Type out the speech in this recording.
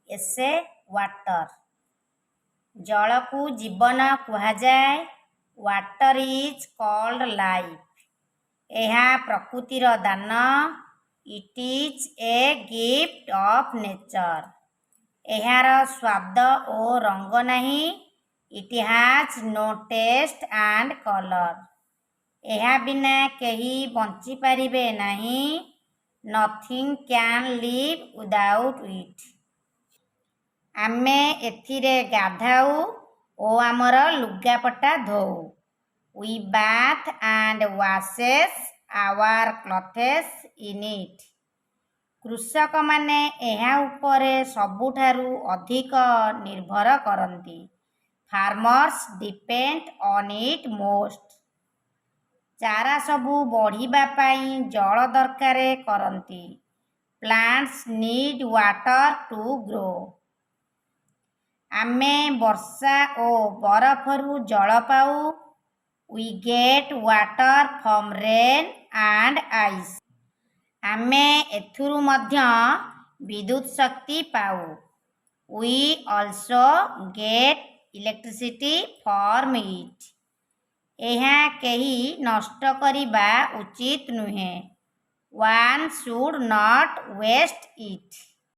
एसे water जल को जीवन कुहाजाए। Water is called life. यह प्रकृतिर दान। It is a gift of nature. यार स्वाद और रंग नहीं। It has no taste and colour. यह बिना कहीं बंची पारिबे नहीं। Nothing can live without it. आमे एथिरे गाधाऊ ओ आमर लुगापटा धोऊ। We bath and washes our clothes in it. कृषक माने एहा उपरे सबुठारु अधिक निर्भर करती। Farmers depend on it most. चारा सबू बढ़िबा पाई जल दरकार करती। Plants need water to grow. आमे वर्षा ओ बरफरू जल पाऊ। We get water from rain and ice. आमे एथुरु मध्य विद्युत शक्ति पाऊ। We also get electricity from it. यह कहीं नष्ट करिबा उचित नुहे। One should not waste it.